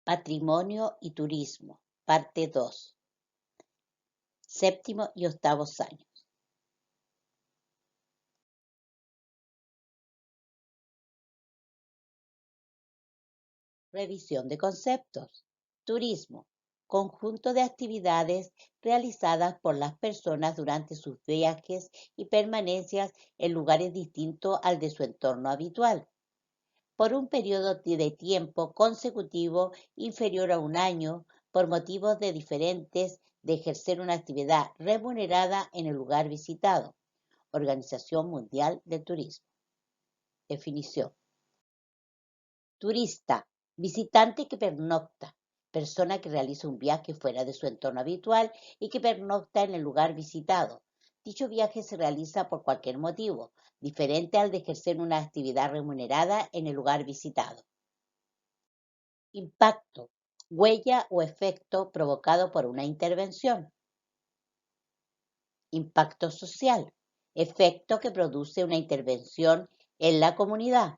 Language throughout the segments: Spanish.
Patrimonio y turismo, parte 2, séptimo y octavos años. Revisión de conceptos. Turismo, conjunto de actividades realizadas por las personas durante sus viajes y permanencias en lugares distintos al de su entorno habitual, por un periodo de tiempo consecutivo inferior a un año, por motivos diferentes de ejercer una actividad remunerada en el lugar visitado. Organización Mundial del Turismo. Definición. Turista, visitante que pernocta, persona que realiza un viaje fuera de su entorno habitual y que pernocta en el lugar visitado. Dicho viaje se realiza por cualquier motivo, diferente al de ejercer una actividad remunerada en el lugar visitado. Impacto, huella o efecto provocado por una intervención. Impacto social, efecto que produce una intervención en la comunidad.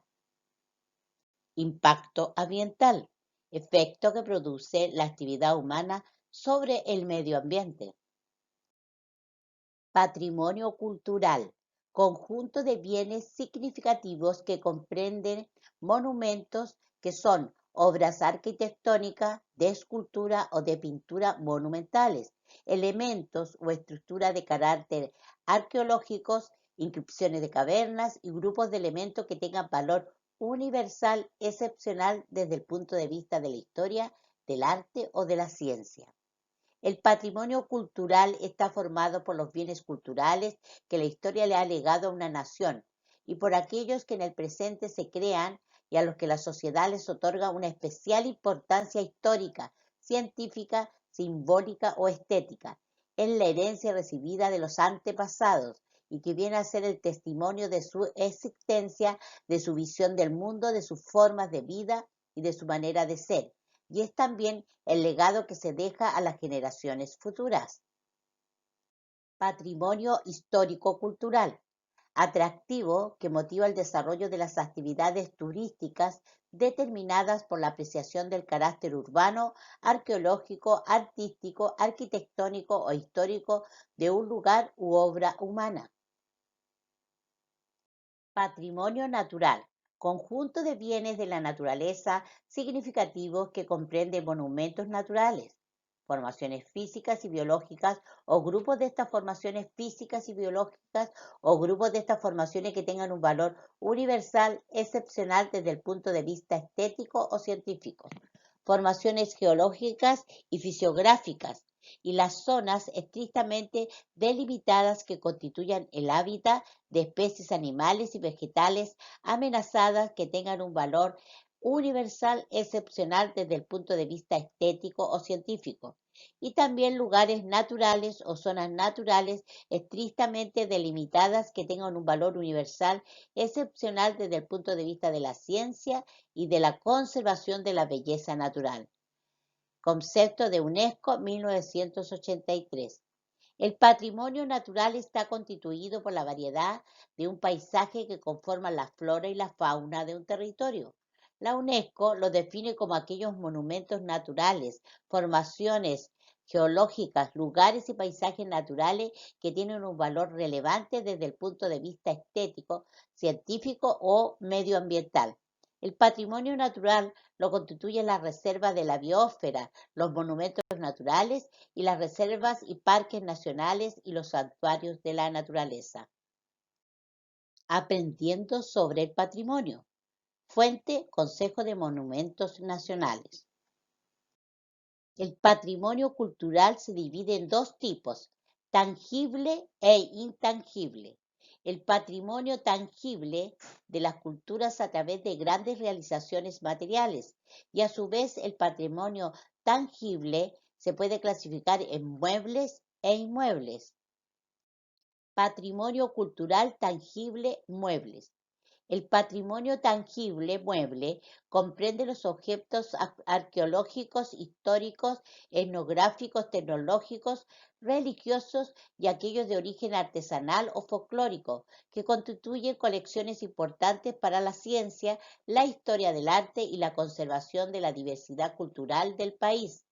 Impacto ambiental, efecto que produce la actividad humana sobre el medio ambiente. Patrimonio cultural, conjunto de bienes significativos que comprenden monumentos que son obras arquitectónicas, de escultura o de pintura monumentales, elementos o estructuras de carácter arqueológicos, inscripciones de cavernas y grupos de elementos que tengan valor universal, excepcional desde el punto de vista de la historia, del arte o de la ciencia. El patrimonio cultural está formado por los bienes culturales que la historia le ha legado a una nación y por aquellos que en el presente se crean y a los que la sociedad les otorga una especial importancia histórica, científica, simbólica o estética. Es la herencia recibida de los antepasados y que viene a ser el testimonio de su existencia, de su visión del mundo, de sus formas de vida y de su manera de ser. Y es también el legado que se deja a las generaciones futuras. Patrimonio histórico-cultural, atractivo que motiva el desarrollo de las actividades turísticas determinadas por la apreciación del carácter urbano, arqueológico, artístico, arquitectónico o histórico de un lugar u obra humana. Patrimonio natural, conjunto de bienes de la naturaleza significativos que comprende monumentos naturales, formaciones físicas y biológicas o grupos de estas formaciones físicas y biológicas o grupos de estas formaciones que tengan un valor universal, excepcional desde el punto de vista estético o científico, formaciones geológicas y fisiográficas, y las zonas estrictamente delimitadas que constituyan el hábitat de especies animales y vegetales amenazadas que tengan un valor universal excepcional desde el punto de vista estético o científico, y también lugares naturales o zonas naturales estrictamente delimitadas que tengan un valor universal excepcional desde el punto de vista de la ciencia y de la conservación de la belleza natural. Concepto de UNESCO 1983. El patrimonio natural está constituido por la variedad de un paisaje que conforman la flora y la fauna de un territorio. La UNESCO lo define como aquellos monumentos naturales, formaciones geológicas, lugares y paisajes naturales que tienen un valor relevante desde el punto de vista estético, científico o medioambiental. El patrimonio natural lo constituyen las reservas de la biosfera, los monumentos naturales y las reservas y parques nacionales y los santuarios de la naturaleza. Aprendiendo sobre el patrimonio. Fuente: Consejo de Monumentos Nacionales. El patrimonio cultural se divide en dos tipos: tangible e intangible. El patrimonio tangible de las culturas a través de grandes realizaciones materiales, y a su vez el patrimonio tangible se puede clasificar en muebles e inmuebles. Patrimonio cultural tangible, muebles. El patrimonio tangible mueble comprende los objetos arqueológicos, históricos, etnográficos, tecnológicos, religiosos y aquellos de origen artesanal o folclórico, que constituyen colecciones importantes para la ciencia, la historia del arte y la conservación de la diversidad cultural del país.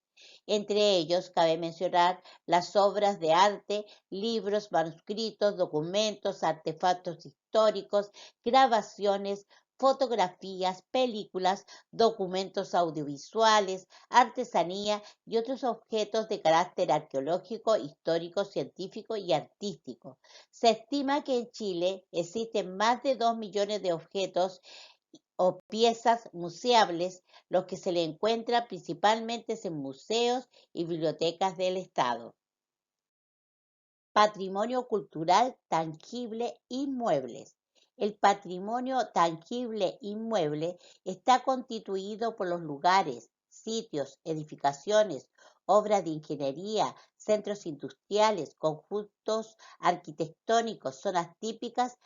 Entre ellos cabe mencionar las obras de arte, libros, manuscritos, documentos, artefactos históricos, grabaciones, fotografías, películas, documentos audiovisuales, artesanía y otros objetos de carácter arqueológico, histórico, científico y artístico. Se estima que en Chile existen más de 2 millones de objetos o piezas museables, los que se le encuentran principalmente en museos y bibliotecas del Estado. Patrimonio cultural tangible inmuebles. El patrimonio tangible inmueble está constituido por los lugares, sitios, edificaciones, obras de ingeniería, centros industriales, conjuntos arquitectónicos, zonas típicas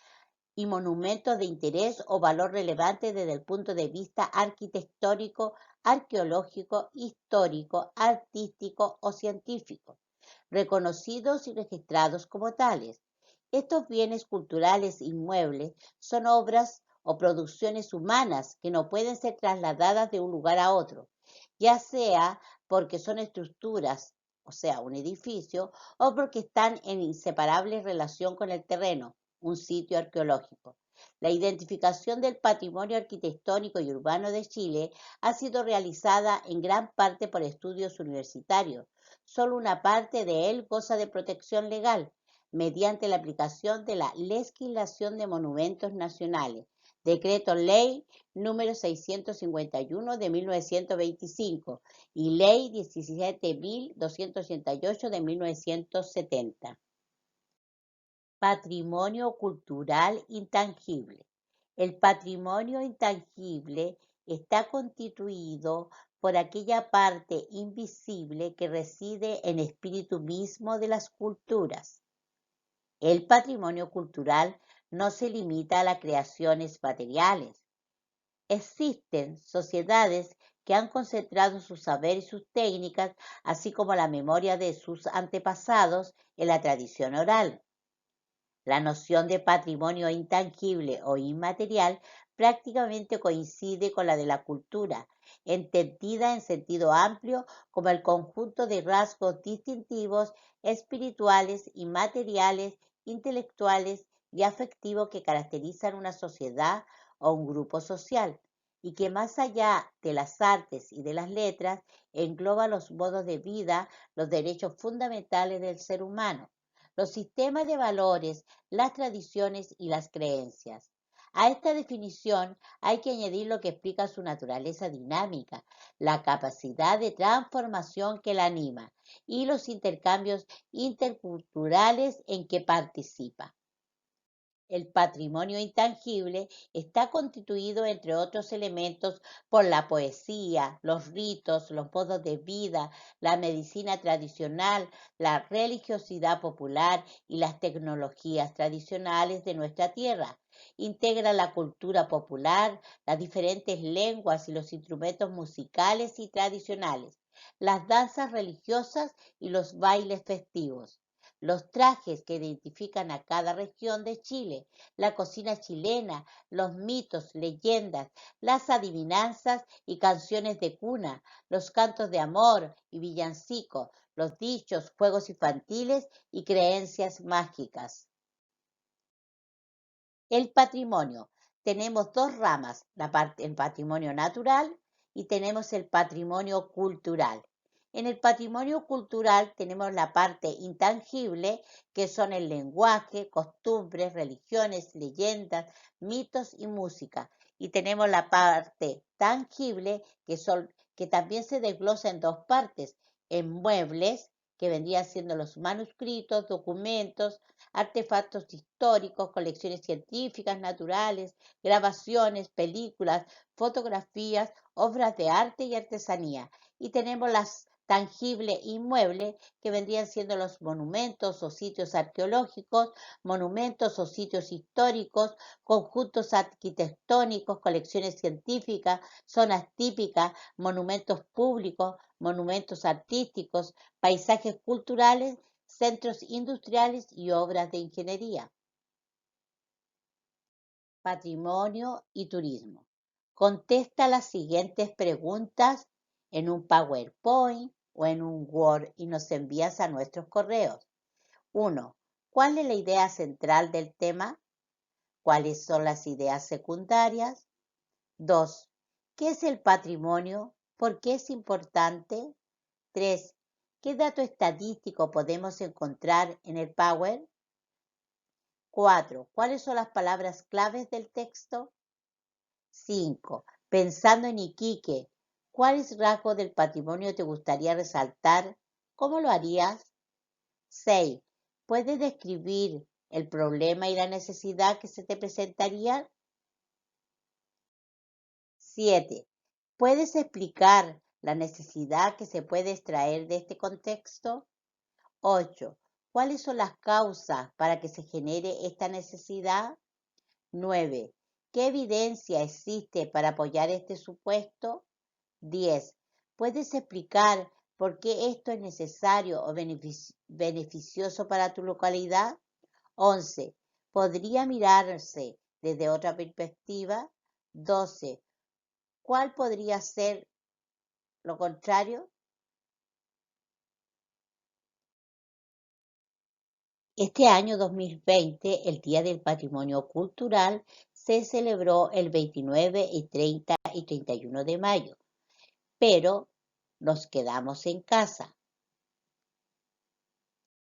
y monumentos de interés o valor relevante desde el punto de vista arquitectónico, arqueológico, histórico, artístico o científico, reconocidos y registrados como tales. Estos bienes culturales inmuebles son obras o producciones humanas que no pueden ser trasladadas de un lugar a otro, ya sea porque son estructuras, o sea, un edificio, o porque están en inseparable relación con el terreno, un sitio arqueológico. La identificación del patrimonio arquitectónico y urbano de Chile ha sido realizada en gran parte por estudios universitarios. Solo una parte de él goza de protección legal, mediante la aplicación de la legislación de monumentos nacionales, Decreto Ley número 651 de 1925 y Ley 17.288 de 1970. Patrimonio cultural intangible. El patrimonio intangible está constituido por aquella parte invisible que reside en el espíritu mismo de las culturas. El patrimonio cultural no se limita a las creaciones materiales. Existen sociedades que han concentrado su saber y sus técnicas, así como la memoria de sus antepasados, en la tradición oral. La noción de patrimonio intangible o inmaterial prácticamente coincide con la de la cultura, entendida en sentido amplio como el conjunto de rasgos distintivos, espirituales, inmateriales, intelectuales y afectivos que caracterizan una sociedad o un grupo social, y que más allá de las artes y de las letras, engloba los modos de vida, los derechos fundamentales del ser humano, los sistemas de valores, las tradiciones y las creencias. A esta definición hay que añadir lo que explica su naturaleza dinámica, la capacidad de transformación que la anima y los intercambios interculturales en que participa. El patrimonio intangible está constituido, entre otros elementos, por la poesía, los ritos, los modos de vida, la medicina tradicional, la religiosidad popular y las tecnologías tradicionales de nuestra tierra. Integra la cultura popular, las diferentes lenguas y los instrumentos musicales y tradicionales, las danzas religiosas y los bailes festivos, los trajes que identifican a cada región de Chile, la cocina chilena, los mitos, leyendas, las adivinanzas y canciones de cuna, los cantos de amor y villancicos, los dichos, juegos infantiles y creencias mágicas. El patrimonio. Tenemos dos ramas, el patrimonio natural y tenemos el patrimonio cultural. En el patrimonio cultural tenemos la parte intangible, que son el lenguaje, costumbres, religiones, leyendas, mitos y música. Y tenemos la parte tangible, que también se desglosa en dos partes, en muebles, que vendrían siendo los manuscritos, documentos, artefactos históricos, colecciones científicas, naturales, grabaciones, películas, fotografías, obras de arte y artesanía. Y tenemos tangible inmueble, que vendrían siendo los monumentos o sitios arqueológicos, monumentos o sitios históricos, conjuntos arquitectónicos, colecciones científicas, zonas típicas, monumentos públicos, monumentos artísticos, paisajes culturales, centros industriales y obras de ingeniería. Patrimonio y turismo. Contesta las siguientes preguntas en un PowerPoint o en un Word y nos envías a nuestros correos. 1. ¿Cuál es la idea central del tema? ¿Cuáles son las ideas secundarias? 2. ¿Qué es el patrimonio? ¿Por qué es importante? 3. ¿Qué dato estadístico podemos encontrar en el Power? 4. ¿Cuáles son las palabras claves del texto? 5. Pensando en Iquique, ¿cuáles rasgos del patrimonio te gustaría resaltar? ¿Cómo lo harías? 6. ¿Puedes describir el problema y la necesidad que se te presentaría? 7. ¿Puedes explicar la necesidad que se puede extraer de este contexto? 8. ¿Cuáles son las causas para que se genere esta necesidad? 9. ¿Qué evidencia existe para apoyar este supuesto? 10. ¿Puedes explicar por qué esto es necesario o beneficioso para tu localidad? 11. ¿Podría mirarse desde otra perspectiva? 12. ¿Cuál podría ser lo contrario? Este año 2020, el Día del Patrimonio Cultural, se celebró el 29 y 30 y 31 de mayo, pero nos quedamos en casa.